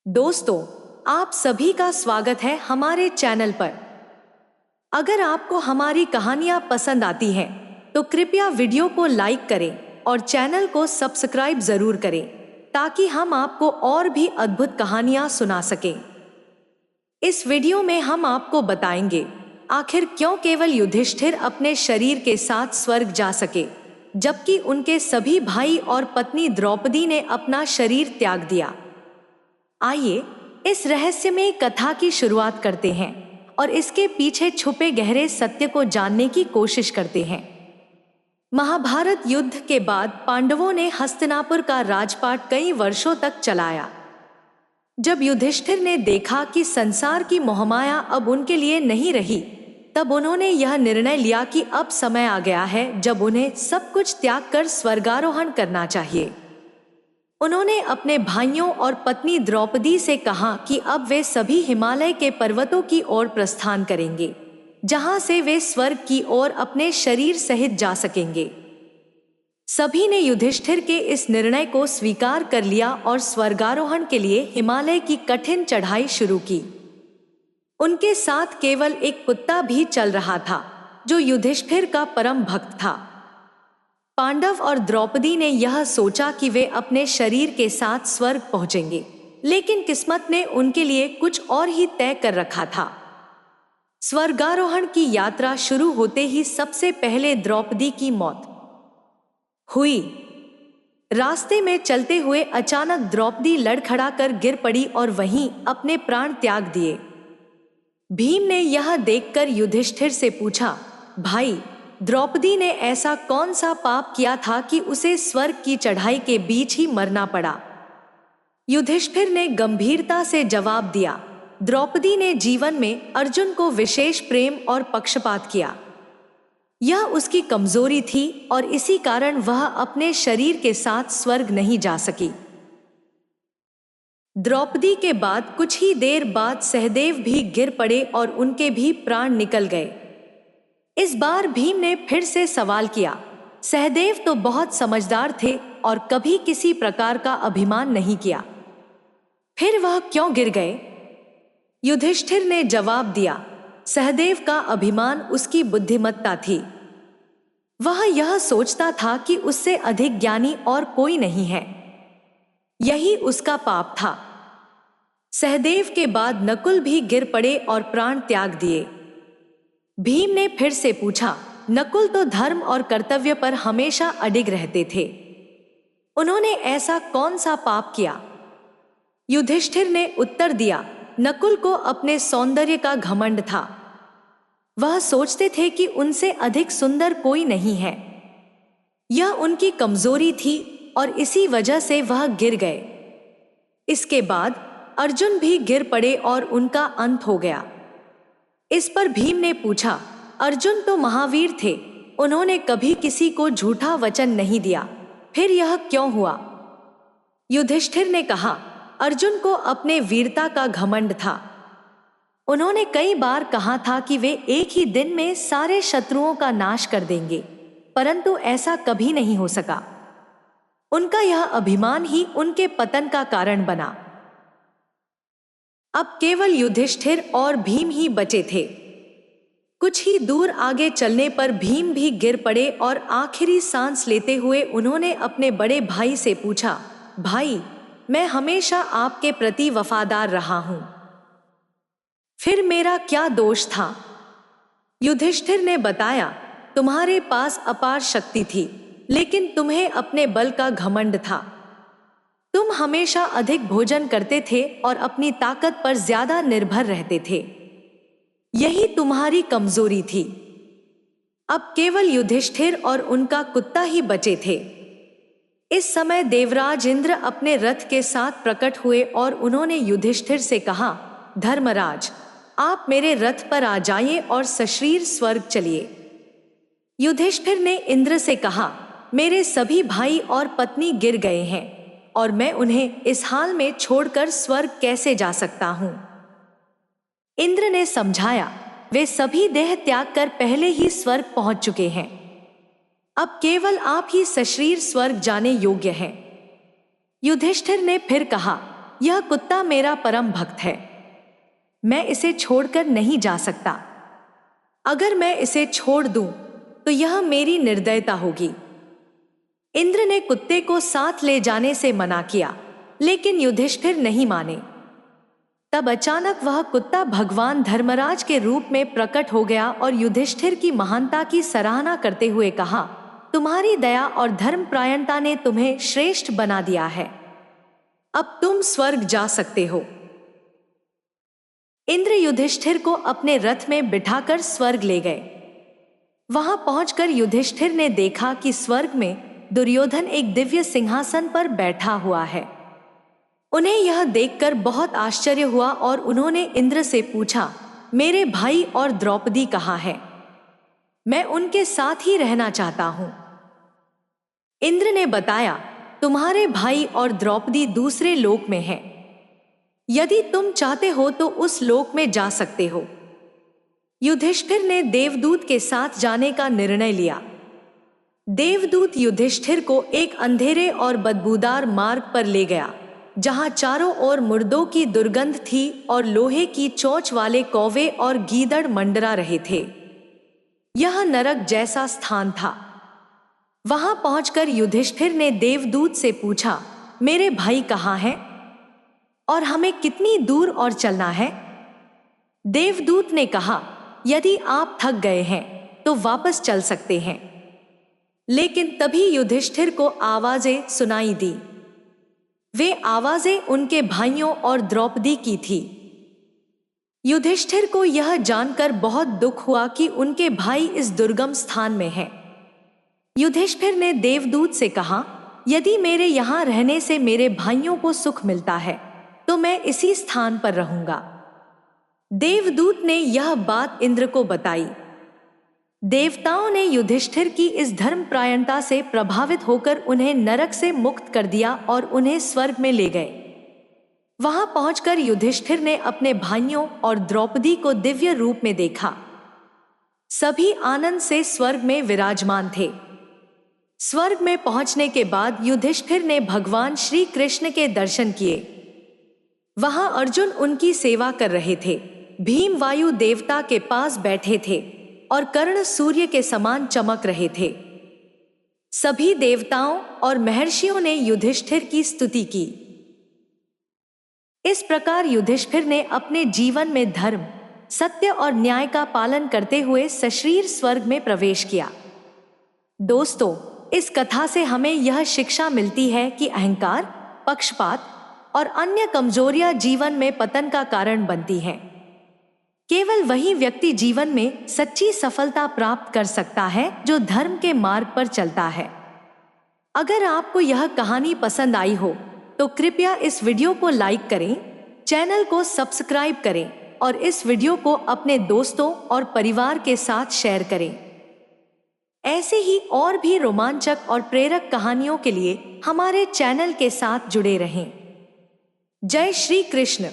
दोस्तों, आप सभी का स्वागत है हमारे चैनल पर। अगर आपको हमारी कहानियां पसंद आती हैं, तो कृपया वीडियो को लाइक करें और चैनल को सब्सक्राइब जरूर करें ताकि हम आपको और भी अद्भुत कहानियां सुना सकें। इस वीडियो में हम आपको बताएंगे आखिर क्यों केवल युधिष्ठिर अपने शरीर के साथ स्वर्ग जा सके, जबकि उनके सभी भाई और पत्नी द्रौपदी ने अपना शरीर त्याग दिया। आइए इस रहस्यमय कथा की शुरुआत करते हैं और इसके पीछे छुपे गहरे सत्य को जानने की कोशिश करते हैं। महाभारत युद्ध के बाद पांडवों ने हस्तिनापुर का राजपाट कई वर्षों तक चलाया। जब युधिष्ठिर ने देखा कि संसार की मोहमाया अब उनके लिए नहीं रही, तब उन्होंने यह निर्णय लिया कि अब समय आ गया है जब उन्हें सब कुछ त्याग कर स्वर्गारोहण करना चाहिए। उन्होंने अपने भाइयों और पत्नी द्रौपदी से कहा कि अब वे सभी हिमालय के पर्वतों की ओर प्रस्थान करेंगे, जहां से वे स्वर्ग की ओर अपने शरीर सहित जा सकेंगे। सभी ने युधिष्ठिर के इस निर्णय को स्वीकार कर लिया और स्वर्गारोहण के लिए हिमालय की कठिन चढ़ाई शुरू की। उनके साथ केवल एक कुत्ता भी चल रहा था, जो युधिष्ठिर का परम भक्त था। पांडव और द्रौपदी ने यह सोचा कि वे अपने शरीर के साथ स्वर्ग पहुंचेंगे, लेकिन किस्मत ने उनके लिए कुछ और ही तय कर रखा था। स्वर्गारोहण की यात्रा शुरू होते ही सबसे पहले द्रौपदी की मौत हुई। रास्ते में चलते हुए अचानक द्रौपदी लड़खड़ाकर गिर पड़ी और वहीं अपने प्राण त्याग दिए। भीम ने यह देखकर युधिष्ठिर से पूछा, भाई, द्रौपदी ने ऐसा कौन सा पाप किया था कि उसे स्वर्ग की चढ़ाई के बीच ही मरना पड़ा? युधिष्ठिर ने गंभीरता से जवाब दिया, द्रौपदी ने जीवन में अर्जुन को विशेष प्रेम और पक्षपात किया। यह उसकी कमजोरी थी और इसी कारण वह अपने शरीर के साथ स्वर्ग नहीं जा सकी। द्रौपदी के बाद कुछ ही देर बाद सहदेव भी गिर पड़े और उनके भी प्राण निकल गए। इस बार भीम ने फिर से सवाल किया। सहदेव तो बहुत समझदार थे और कभी किसी प्रकार का अभिमान नहीं किया, फिर वह क्यों गिर गए? युधिष्ठिर ने जवाब दिया, सहदेव का अभिमान उसकी बुद्धिमत्ता थी। वह यह सोचता था कि उससे अधिक ज्ञानी और कोई नहीं है। यही उसका पाप था। सहदेव के बाद नकुल भी गिर पड़े और प्राण त्याग दिए। भीम ने फिर से पूछा, नकुल तो धर्म और कर्तव्य पर हमेशा अडिग रहते थे, उन्होंने ऐसा कौन सा पाप किया? युधिष्ठिर ने उत्तर दिया, नकुल को अपने सौंदर्य का घमंड था। वह सोचते थे कि उनसे अधिक सुंदर कोई नहीं है। यह उनकी कमजोरी थी और इसी वजह से वह गिर गए। इसके बाद अर्जुन भी गिर पड़े और उनका अंत हो गया। इस पर भीम ने पूछा, अर्जुन तो महावीर थे, उन्होंने कभी किसी को झूठा वचन नहीं दिया, फिर यह क्यों हुआ? युधिष्ठिर ने कहा, अर्जुन को अपने वीरता का घमंड था। उन्होंने कई बार कहा था कि वे एक ही दिन में सारे शत्रुओं का नाश कर देंगे, परंतु ऐसा कभी नहीं हो सका। उनका यह अभिमान ही उनके पतन का कारण बना। अब केवल युधिष्ठिर और भीम ही बचे थे। कुछ ही दूर आगे चलने पर भीम भी गिर पड़े और आखिरी सांस लेते हुए उन्होंने अपने बड़े भाई से पूछा, भाई, मैं हमेशा आपके प्रति वफादार रहा हूं, फिर मेरा क्या दोष था? युधिष्ठिर ने बताया, तुम्हारे पास अपार शक्ति थी, लेकिन तुम्हें अपने बल का घमंड था। तुम हमेशा अधिक भोजन करते थे और अपनी ताकत पर ज्यादा निर्भर रहते थे। यही तुम्हारी कमजोरी थी। अब केवल युधिष्ठिर और उनका कुत्ता ही बचे थे। इस समय देवराज इंद्र अपने रथ के साथ प्रकट हुए और उन्होंने युधिष्ठिर से कहा, धर्मराज, आप मेरे रथ पर आ जाइए और सशरीर स्वर्ग चलिए। युधिष्ठिर ने इंद्र से कहा, मेरे सभी भाई और पत्नी गिर गए हैं और मैं उन्हें इस हाल में छोड़कर स्वर्ग कैसे जा सकता हूं? इंद्र ने समझाया, वे सभी देह त्याग कर पहले ही स्वर्ग पहुंच चुके हैं। अब केवल आप ही सशरीर स्वर्ग जाने योग्य हैं। युधिष्ठिर ने फिर कहा, यह कुत्ता मेरा परम भक्त है, मैं इसे छोड़कर नहीं जा सकता। अगर मैं इसे छोड़ दूं तो यह मेरी निर्दयता होगी। इंद्र ने कुत्ते को साथ ले जाने से मना किया, लेकिन युधिष्ठिर नहीं माने। तब अचानक वह कुत्ता भगवान धर्मराज के रूप में प्रकट हो गया और युधिष्ठिर की महानता की सराहना करते हुए कहा, तुम्हारी दया और धर्मपरायणता ने तुम्हें श्रेष्ठ बना दिया है, अब तुम स्वर्ग जा सकते हो। इंद्र युधिष्ठिर को अपने रथ में बिठाकर स्वर्ग ले गए। वहां पहुंचकर युधिष्ठिर ने देखा कि स्वर्ग में दुर्योधन एक दिव्य सिंहासन पर बैठा हुआ है। उन्हें यह देखकर बहुत आश्चर्य हुआ और उन्होंने इंद्र से पूछा, मेरे भाई और द्रौपदी कहाँ है? मैं उनके साथ ही रहना चाहता हूं। इंद्र ने बताया, तुम्हारे भाई और द्रौपदी दूसरे लोक में हैं। यदि तुम चाहते हो तो उस लोक में जा सकते हो। युधिष्ठिर ने देवदूत के साथ जाने का निर्णय लिया। देवदूत युधिष्ठिर को एक अंधेरे और बदबूदार मार्ग पर ले गया, जहां चारों ओर मुर्दों की दुर्गंध थी और लोहे की चोंच वाले कौवे और गीदड़ मंडरा रहे थे। यह नरक जैसा स्थान था। वहां पहुंचकर युधिष्ठिर ने देवदूत से पूछा, मेरे भाई कहाँ हैं और हमें कितनी दूर और चलना है? देवदूत ने कहा, यदि आप थक गए हैं तो वापस चल सकते हैं। लेकिन तभी युधिष्ठिर को आवाजें सुनाई दी। वे आवाजें उनके भाइयों और द्रौपदी की थी। युधिष्ठिर को यह जानकर बहुत दुख हुआ कि उनके भाई इस दुर्गम स्थान में हैं। युधिष्ठिर ने देवदूत से कहा, यदि मेरे यहाँ रहने से मेरे भाइयों को सुख मिलता है तो मैं इसी स्थान पर रहूंगा। देवदूत ने यह बात इंद्र को बताई। देवताओं ने युधिष्ठिर की इस धर्मपरायणता से प्रभावित होकर उन्हें नरक से मुक्त कर दिया और उन्हें स्वर्ग में ले गए। वहां पहुंचकर युधिष्ठिर ने अपने भाइयों और द्रौपदी को दिव्य रूप में देखा। सभी आनंद से स्वर्ग में विराजमान थे। स्वर्ग में पहुंचने के बाद युधिष्ठिर ने भगवान श्री कृष्ण के दर्शन किए। वहां अर्जुन उनकी सेवा कर रहे थे, भीम वायु देवता के पास बैठे थे और कर्ण सूर्य के समान चमक रहे थे। सभी देवताओं और महर्षियों ने युधिष्ठिर की स्तुति की। इस प्रकार युधिष्ठिर ने अपने जीवन में धर्म, सत्य और न्याय का पालन करते हुए सशरीर स्वर्ग में प्रवेश किया। दोस्तों, इस कथा से हमें यह शिक्षा मिलती है कि अहंकार, पक्षपात और अन्य कमजोरियां जीवन में पतन का कारण बनती हैं। केवल वही व्यक्ति जीवन में सच्ची सफलता प्राप्त कर सकता है जो धर्म के मार्ग पर चलता है। अगर आपको यह कहानी पसंद आई हो तो कृपया इस वीडियो को लाइक करें, चैनल को सब्सक्राइब करें और इस वीडियो को अपने दोस्तों और परिवार के साथ शेयर करें। ऐसे ही और भी रोमांचक और प्रेरक कहानियों के लिए हमारे चैनल के साथ जुड़े रहें। जय श्री कृष्ण।